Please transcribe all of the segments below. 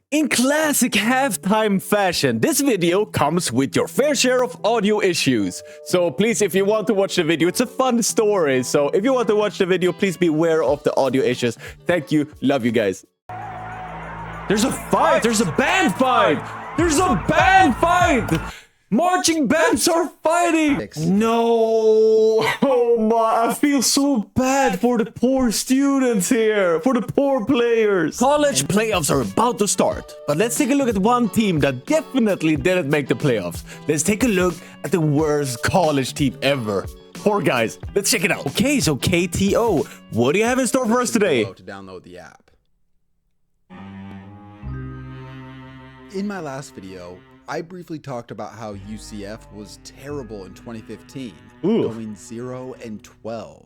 In classic halftime fashion, this video comes with your fair share of audio issues. So please, if you want to watch the video, it's a fun story. So if you want to watch the video, please be aware of the audio issues. Thank you. Love you guys. There's a fight. There's a band fight. There's a band fight. Marching bands are fighting! No! Oh my, I feel so bad for the poor students here, for the poor players. College playoffs are about to start, but let's take a look at one team that definitely didn't make the playoffs. Let's take a look at the worst college team ever. Poor guys, let's check it out. Okay, so KTO, what do you have in store for us today? To download the app. In my last video, I briefly talked about how UCF was terrible in 2015, going 0-12.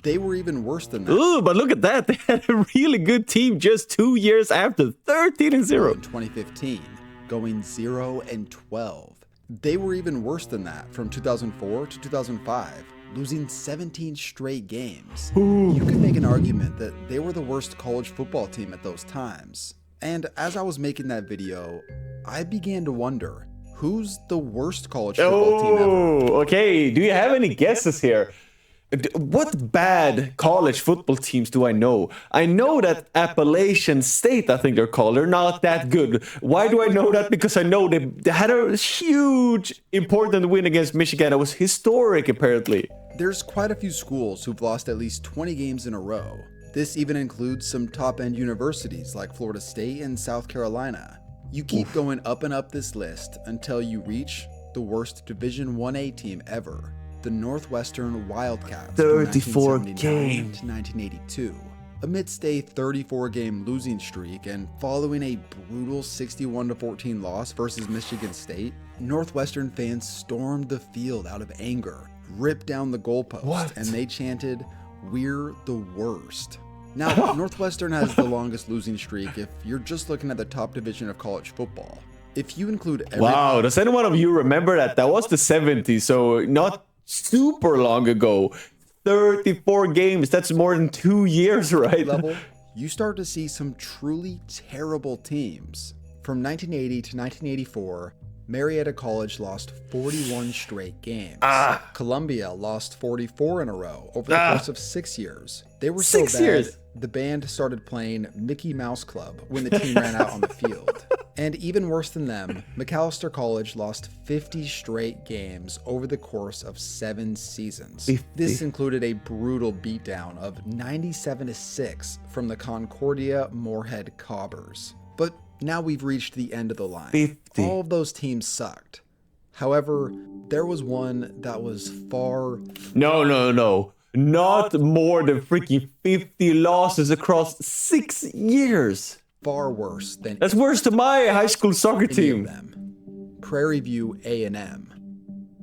They were even worse than that. Ooh, but look at that. They had a really good team just 2 years after, 13-0. In 2015, going 0-12. They were even worse than that from 2004 to 2005, losing 17 straight games. You could make an argument that they were the worst college football team at those times. And as I was making that video, I began to wonder, who's the worst college football team ever? Okay. Do you have any guesses here? What bad college football teams do I know? I know that Appalachian State, I think they're called, they're not that good. Why do I know that? Because I know they had a huge, important win against Michigan. It was historic, apparently. There's quite a few schools who've lost at least 20 games in a row. This even includes some top-end universities like Florida State and South Carolina. You keep going up and up this list until you reach the worst Division 1A team ever, the Northwestern Wildcats. 34 games to 1982. Amidst a 34-game losing streak and following a brutal 61-14 loss versus Michigan State, Northwestern fans stormed the field out of anger, ripped down the goalpost, and they chanted, "We're the worst." Now, Northwestern has the longest losing streak if you're just looking at the top division of college football. If you include Wow, does anyone of you remember that? That was the 70s, so not super long ago. 34 games, that's more than 2 years, right? Level, you start to see some truly terrible teams. From 1980 to 1984, Marietta College lost 41 straight games. Columbia lost 44 in a row over the course of 6 years. They were so bad, the band started playing Mickey Mouse Club when the team ran out on the field. And even worse than them, Macalester College lost 50 straight games over the course of 7 seasons. 50. This included a brutal beatdown of 97-6 from the Concordia Moorhead Cobbers. But now we've reached the end of the line. 50. All of those teams sucked. However, there was one that was far... No. Not more than freaking 50 losses across 6 years. Far worse than... That's worse than my high school soccer team. Prairie View A&M.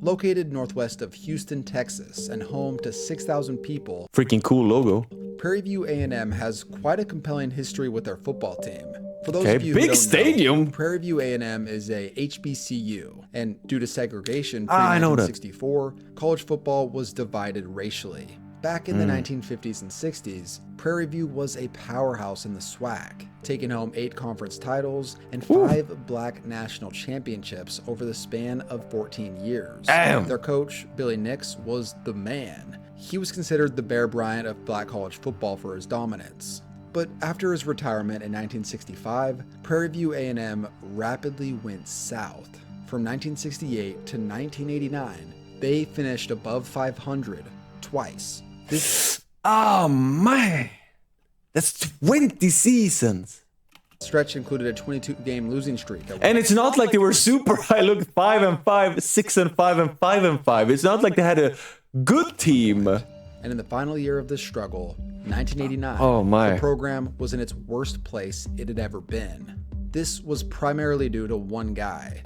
Located northwest of Houston, Texas, and home to 6,000 people. Freaking cool logo. Prairie View A&M has quite a compelling history with their football team. For those of you who big don't stadium. know, Prairie View A&M is a HBCU, and due to segregation I know that. pre-1964, college football was divided racially. Back in the 1950s and 60s, Prairie View was a powerhouse in the SWAC, taking home 8 conference titles and 5 black national championships over the span of 14 years. Damn. Their coach, Billy Nix, was the man. He was considered the Bear Bryant of black college football for his dominance. But after his retirement in 1965, Prairie View A&M rapidly went south. From 1968 to 1989, they finished above 500 twice. This man, that's 20 seasons. stretch included a 22-game losing streak. And it's not like they were super high. Look, 5-5, 6-5, and 5-5. It's not like they had a good team. And in the final year of this struggle, 1989, the program was in its worst place it had ever been. This was primarily due to one guy,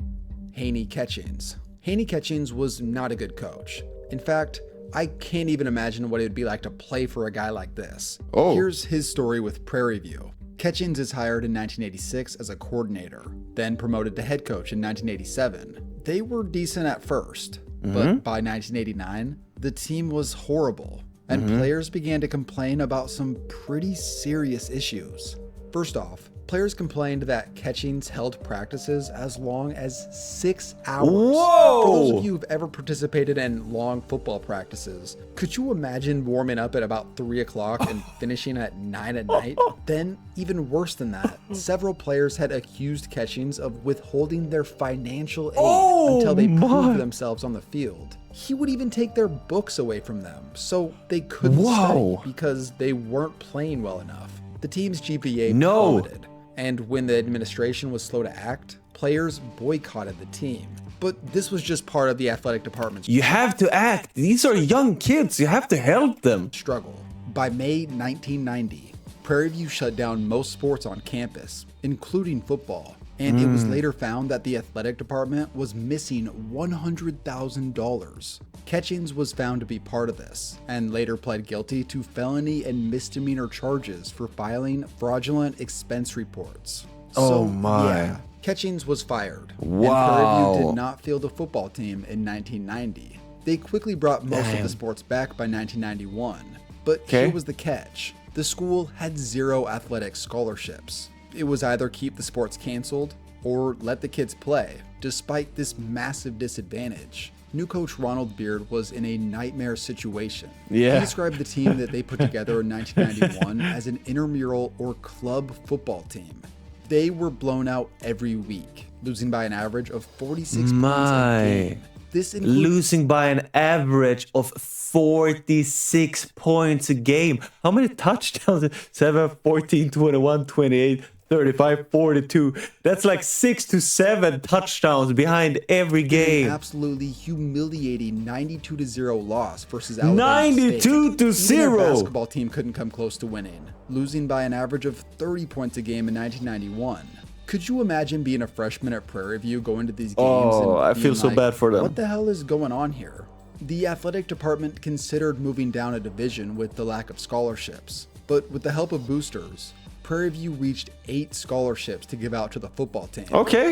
Haney Catchings. Haney Catchings was not a good coach. In fact, I can't even imagine what it would be like to play for a guy like this. Here's his story with Prairie View. Catchings is hired in 1986 as a coordinator, then promoted to head coach in 1987. They were decent at first, but by 1989, the team was horrible, and players began to complain about some pretty serious issues. First off, Players complained that Catchings held practices as long as 6 hours. Whoa! For those of you who've ever participated in long football practices, could you imagine warming up at about 3 o'clock and finishing at 9 at night? Then, even worse than that, several players had accused Catchings of withholding their financial aid until they proved themselves on the field. He would even take their books away from them, so they couldn't study because they weren't playing well enough. The team's GPA plummeted, and when the administration was slow to act, players boycotted the team. But this was just part of the athletic department's You have to act. These are young kids. You have to help them. struggle. By May 1990, Prairie View shut down most sports on campus, including football. And it was later found that the athletic department was missing $100,000. Catchings was found to be part of this, and later pled guilty to felony and misdemeanor charges for filing fraudulent expense reports. Yeah, Catchings was fired. And Prairie View did not field a football team in 1990. They quickly brought most of the sports back by 1991. But here was the catch. The school had 0 athletic scholarships. It was either keep the sports canceled or let the kids play, despite this massive disadvantage. New coach Ronald Beard was in a nightmare situation. He described the team that they put together in 1991 as an intramural or club football team. They were blown out every week, losing by an average of 46 points a game. This includes losing by an average of 46 points a game. How many touchdowns? 7, 14, 21, 28, 35, 42. That's like 6 to 7 touchdowns behind every game. An absolutely humiliating 92-0 loss versus Alabama State. 92-0. Even their basketball team couldn't come close to winning, losing by an average of 30 points a game in 1991. Could you imagine being a freshman at Prairie View going to these games and I feel so bad for them. What the hell is going on here? The athletic department considered moving down a division with the lack of scholarships, but with the help of boosters, Prairie View reached 8 scholarships to give out to the football team.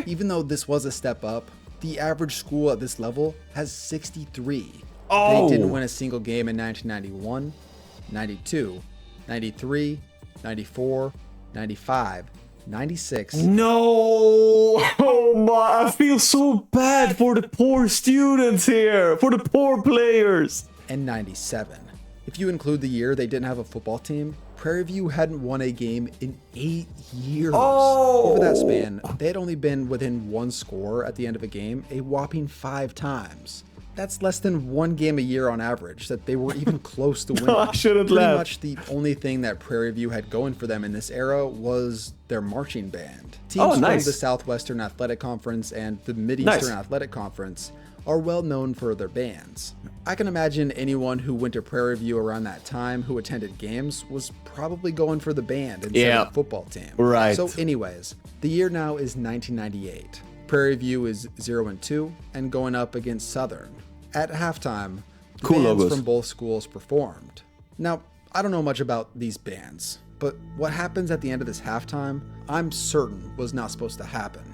Even though this was a step up, the average school at this level has 63. They didn't win a single game in 1991, 92, 93, 94, 95, 96. No! Oh my, I feel so bad for the poor students here, for the poor players. And 97. If you include the year they didn't have a football team, Prairie View hadn't won a game in 8 years. Over that span, they had only been within 1 score at the end of a game a whopping 5 times. That's less than 1 game a year on average that they were even close to winning. I shouldn't Pretty laugh. much the only thing that Prairie View had going for them in this era was their marching band. Teams from the Southwestern Athletic Conference and the Mideastern Athletic Conference are well known for their bands. I can imagine anyone who went to Prairie View around that time who attended games was probably going for the band instead of the football team. So anyways, the year now is 1998. Prairie View is 0-2 and going up against Southern. At halftime, the bands from both schools performed. Now, I don't know much about these bands, but what happens at the end of this halftime, I'm certain was not supposed to happen.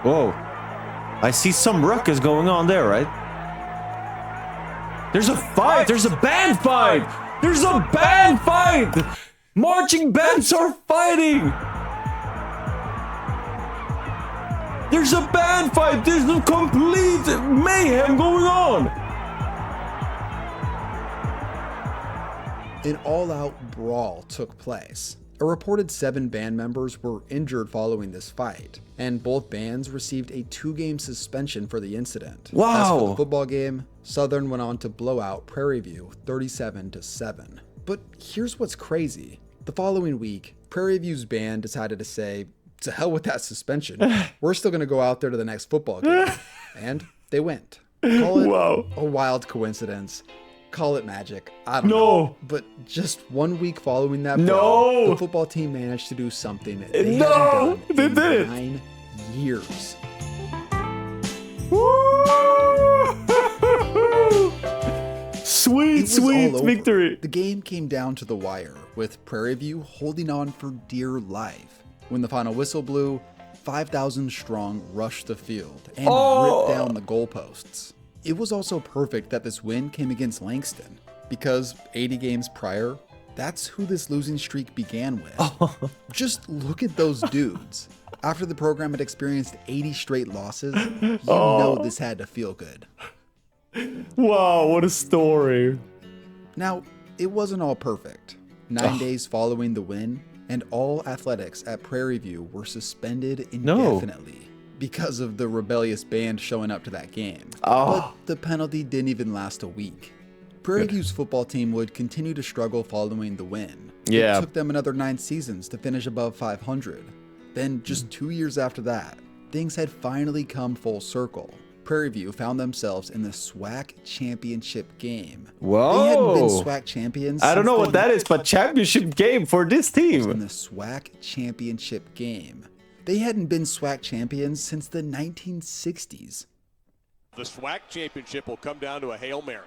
Whoa. I see some ruckus going on there, right? There's a fight! There's a band fight! There's a band fight! Marching bands are fighting! There's a band fight! There's a complete mayhem going on! An all-out brawl took place. A reported 7 band members were injured following this fight, and both bands received a 2-game suspension for the incident. As for the football game, Southern went on to blow out Prairie View 37-7. But here's what's crazy. The following week, Prairie View's band decided to say, to hell with that suspension. We're still going to go out there to the next football game. And they went. Call it a wild coincidence. Call it magic. I don't know. But just 1 week following that brawl, the football team managed to do something they hadn't done in 9 years. Sweet victory. The game came down to the wire, with Prairie View holding on for dear life. When the final whistle blew, 5,000 strong rushed the field and ripped down the goalposts. It was also perfect that this win came against Langston, because 80 games prior, That's who this losing streak began with. Just look at those dudes. After the program had experienced 80 straight losses, you know this had to feel good. Wow, what a story. Now, it wasn't all perfect. 9 days following the win, and all athletics at Prairie View were suspended indefinitely because of the rebellious band showing up to that game. But the penalty didn't even last a week. Prairie View's football team would continue to struggle following the win. It took them another 9 seasons to finish above 500. Then, just 2 years after that, things had finally come full circle. Prairie View found themselves in the SWAC championship game. Whoa! They hadn't been SWAC champions. I don't know what that is, but championship game for this team. In the SWAC championship game. They hadn't been SWAC champions since the 1960s. The SWAC championship will come down to a Hail Mary.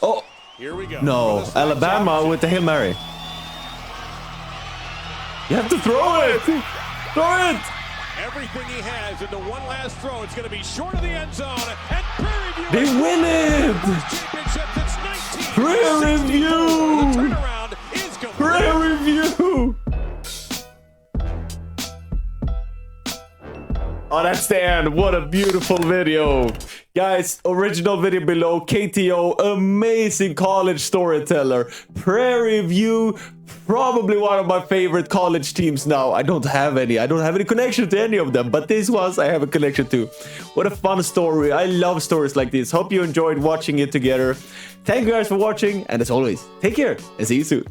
Oh, here we go. No, Alabama with the Hail Mary. You have to throw it. Throw it. Everything he has into one last throw. It's going to be short of the end zone. And Prairie View. They win it. Prairie View. The turnaround is complete. Prairie View. Oh, that's the end. What a beautiful video. Guys, original video below. KTO, amazing college storyteller. Prairie View, probably one of my favorite college teams now. I don't have any. I don't have any connection to any of them, but this ones I have a connection to. What a fun story. I love stories like this. Hope you enjoyed watching it together. Thank you guys for watching, and as always, take care and see you soon.